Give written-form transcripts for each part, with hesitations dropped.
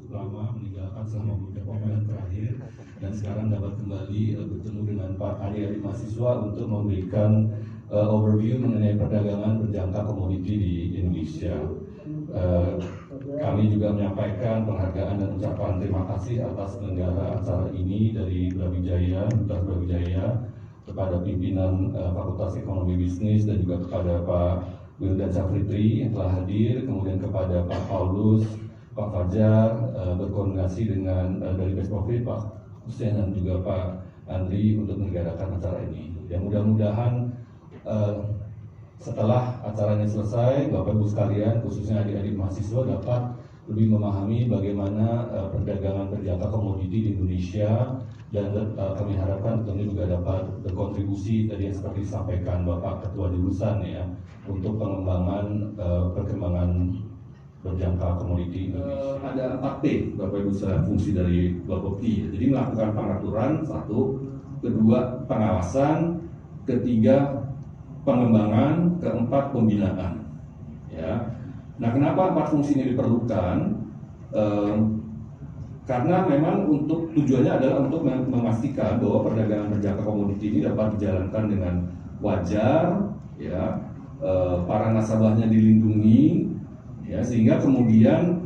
cukup lama meninggalkan selama beberapa bulan terakhir, dan sekarang dapat kembali bertemu dengan adik-adik mahasiswa untuk memberikan overview mengenai perdagangan berjangka komoditi di Indonesia. Kami juga menyampaikan penghargaan dan ucapan terima kasih atas penyelenggara acara ini dari Brawijaya, Universitas Brawijaya, kepada pimpinan Fakultas Ekonomi Bisnis dan juga kepada Pak Wildan Syafritri yang telah hadir, kemudian kepada Pak Paulus, Pak Fajar, berkoordinasi dengan dari Besprovit, Pak Hussein dan juga Pak Andri untuk menyelenggarakan acara ini. Dan mudah-mudahan setelah acaranya selesai, Bapak Ibu sekalian, khususnya adik-adik mahasiswa dapat lebih memahami bagaimana perdagangan berjangka komoditi di Indonesia, dan kami harapkan tentunya juga dapat berkontribusi tadi yang seperti disampaikan Bapak Ketua Jurusan ya, untuk pengembangan perkembangan berjangka komoditi Indonesia. Ada 4P Bapak Ibu sekalian fungsi dari Bapepti. Jadi melakukan pengaturan, satu, kedua pengawasan, ketiga pengembangan, keempat pembinaan. Ya. Nah, kenapa 4 fungsi ini diperlukan? Karena memang untuk tujuannya adalah untuk memastikan bahwa perdagangan berjangka komoditi ini dapat dijalankan dengan wajar, ya, para nasabahnya dilindungi, ya, sehingga kemudian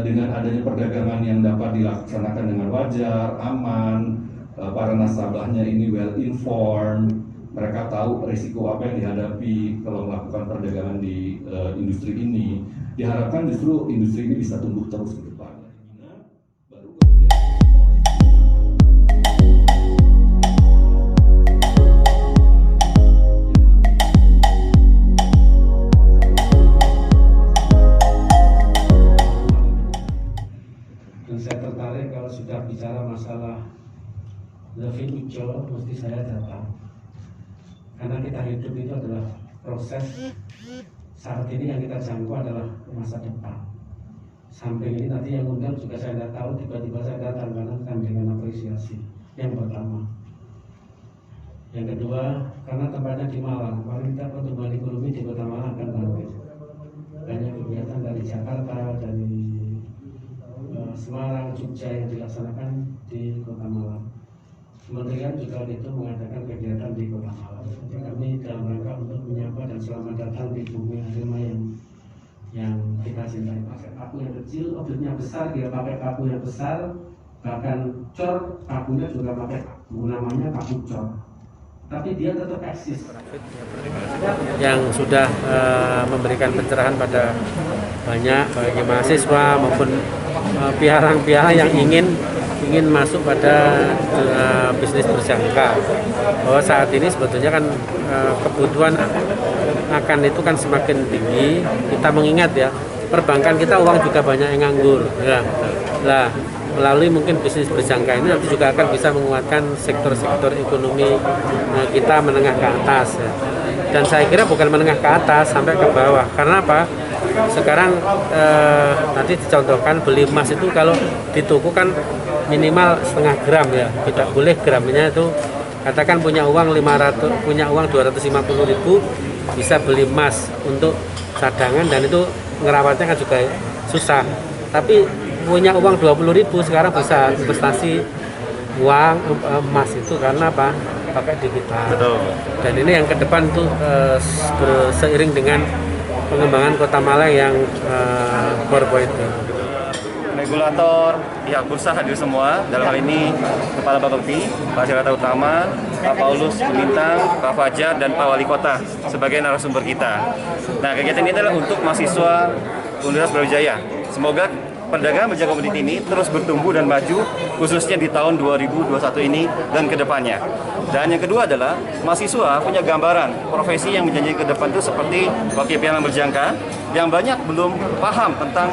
dengan adanya perdagangan yang dapat dilaksanakan dengan wajar, aman, para nasabahnya ini well informed, mereka tahu risiko apa yang dihadapi kalau melakukan perdagangan di industri ini. Diharapkan justru industri ini bisa tumbuh terus ke depan. Baru kemudian dan saya tertarik kalau sudah bicara masalah lebih hijau, mesti saya datang. Karena kita hidup itu adalah proses, saat ini yang kita jangkau adalah masa depan. Samping ini nanti yang undang juga saya tidak tahu, tiba-tiba saya datang karena kan dengan apresiasi. Yang pertama. Yang kedua, karena tempatnya di Malang, paling kita pertumbuhan ekonomi di Kota Malang akan bangkit. Banyak kegiatan dari Jakarta, dari Semarang, Jogja yang dilaksanakan di Kota Malang. Kementerian juga itu mengadakan kegiatan di Kota Malang. Jadi kami dalam rangka untuk menyapa dan selamat datang di bumi Arema yang kita cintai. Pakai paku yang kecil, objeknya besar, dia pakai paku yang besar, bahkan cor pakunya juga pakai paku, namanya paku cor. Tapi dia tetap eksis. Yang sudah memberikan pencerahan pada banyak bagi mahasiswa maupun pihak-pihak yang ingin masuk pada bisnis berjangka, bahwa saat ini sebetulnya kan kebutuhan akan itu kan semakin tinggi. Kita mengingat ya, perbankan kita uang juga banyak yang nganggur ya. Nah, melalui mungkin bisnis berjangka ini nanti juga akan bisa menguatkan sektor-sektor ekonomi kita menengah ke atas ya. Dan saya kira bukan menengah ke atas sampai ke bawah. Karena apa? Sekarang tadi dicontohkan beli emas itu kalau di toko kan minimal setengah gram ya, tidak boleh gramnya itu, katakan punya uang 250.000 bisa beli emas untuk cadangan, dan itu ngerawatnya kan juga susah. Tapi punya uang 20.000 sekarang bisa investasi uang emas itu karena apa? Pakai digital. Betul. Dan ini yang ke depan tuh seiring dengan pengembangan Kota Malang yang 4.0. Regulator, pihak bursa hadir semua, dalam hal ini Kepala Bapepti, Pak Jakarta Utama, Pak Paulus Bintang, Pak Fajar, dan Pak Wali Kota sebagai narasumber kita. Nah, kegiatan ini adalah untuk mahasiswa Universitas Brawijaya. Semoga perdagangan berjangka komoditi ini terus bertumbuh dan maju, khususnya di tahun 2021 ini dan ke depannya. Dan yang kedua adalah mahasiswa punya gambaran profesi yang menjanjikan ke depan itu seperti wakil pialang berjangka, yang banyak belum paham tentang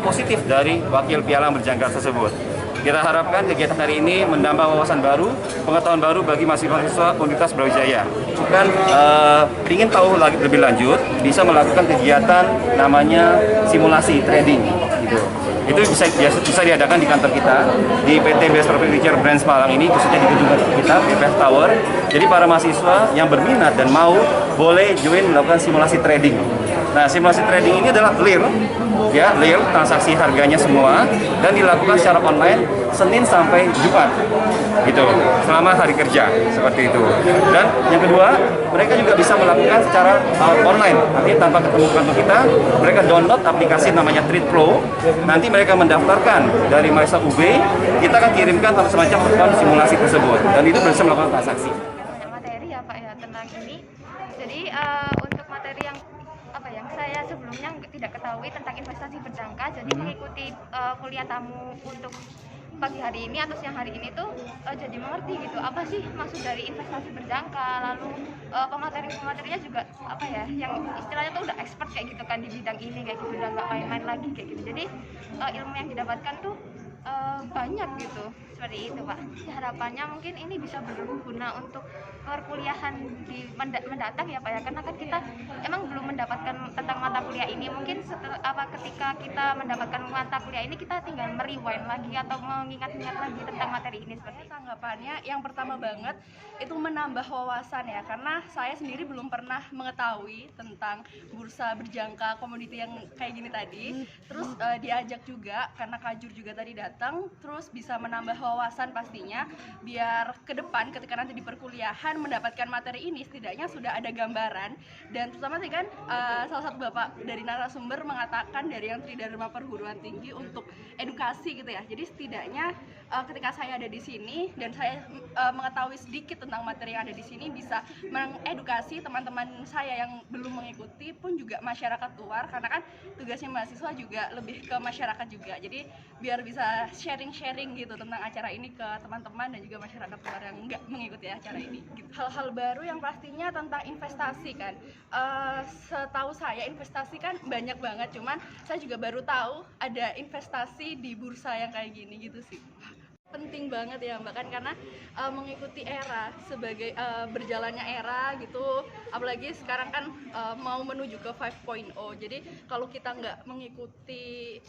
positif dari wakil pialang berjangka tersebut. Kita harapkan kegiatan hari ini menambah wawasan baru, pengetahuan baru bagi mahasiswa Universitas Brawijaya. Bukan ingin tahu lagi lebih lanjut, bisa melakukan kegiatan namanya simulasi trading. Gitu. Itu bisa diadakan di kantor kita di PT Besprovit Richard Brands Malang ini, khususnya di gedung kita BPF Tower. Jadi para mahasiswa yang berminat dan mau boleh join melakukan simulasi trading. Nah, simulasi trading ini adalah real, ya, real transaksi harganya semua dan dilakukan secara online Senin sampai Jumat, gitu, selama hari kerja seperti itu. Dan yang kedua, mereka juga bisa melakukan secara online, artinya tanpa ketemu kantor kita, mereka download aplikasi namanya TradePro. Nanti mereka mendaftarkan dari Malaysia UB, kita akan kirimkan semacam akun simulasi tersebut dan itu bisa melakukan transaksi. Banyak materi ya Pak ya tentang ini. Jadi untuk materi yang yang saya sebelumnya tidak ketahui tentang investasi berjangka, jadi mengikuti kuliah tamu untuk pagi hari ini atau siang hari ini tuh jadi mengerti gitu apa sih maksud dari investasi berjangka, lalu pemateri-pematerinya juga yang istilahnya tuh udah expert kayak gitu kan di bidang ini kayak gitu, udah nggak main-main lagi kayak gitu. Jadi ilmu yang didapatkan tuh banyak gitu, seperti itu Pak. Harapannya mungkin ini bisa berguna untuk perkuliahan di mendatang ya Pak ya, karena kan kita emang belum mendapatkan tentang mata kuliah ini. Mungkin ketika kita mendapatkan mata kuliah ini kita tinggal merewind lagi atau mengingat-ingat lagi tentang materi ini. Seperti itu. Tanggapannya yang pertama banget itu menambah wawasan ya, karena saya sendiri belum pernah mengetahui tentang bursa berjangka komoditi yang kayak gini tadi. Terus diajak juga karena Kajur juga tadi datang, terus bisa menambah wawasan pastinya, biar ke depan ketika nanti di perkuliahan mendapatkan materi ini setidaknya sudah ada gambaran. Dan terutama tadi kan salah satu bapak dari narasumber mengatakan dari yang Tridharma Perguruan Tinggi untuk edukasi gitu ya. Jadi setidaknya ketika saya ada di sini dan saya mengetahui sedikit tentang materi yang ada di sini, bisa mengedukasi teman-teman saya yang belum mengikuti pun juga masyarakat luar, karena kan tugasnya mahasiswa juga lebih ke masyarakat juga. Jadi biar bisa sharing-sharing gitu tentang acara ini ke teman-teman dan juga masyarakat luar yang nggak mengikuti acara ini gitu. Hal-hal baru yang pastinya tentang investasi kan, setahu saya investasi kan banyak banget, cuman saya juga baru tahu ada investasi di bursa yang kayak gini gitu sih. Penting banget ya Mbak kan, karena mengikuti era sebagai berjalannya era gitu, apalagi sekarang kan mau menuju ke 5.0. Jadi kalau kita nggak mengikuti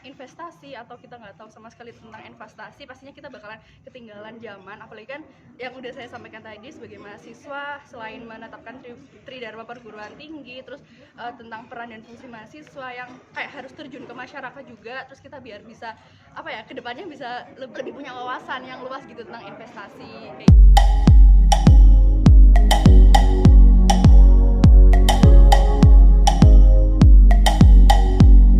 investasi atau kita nggak tahu sama sekali tentang investasi, pastinya kita bakalan ketinggalan zaman. Apalagi kan yang udah saya sampaikan tadi, sebagai mahasiswa selain menetapkan Tridharma Perguruan Tinggi, terus tentang peran dan fungsi mahasiswa yang kayak harus terjun ke masyarakat juga, terus kita biar bisa kedepannya bisa lebih punya wawasan yang luas gitu tentang investasi kayak gitu.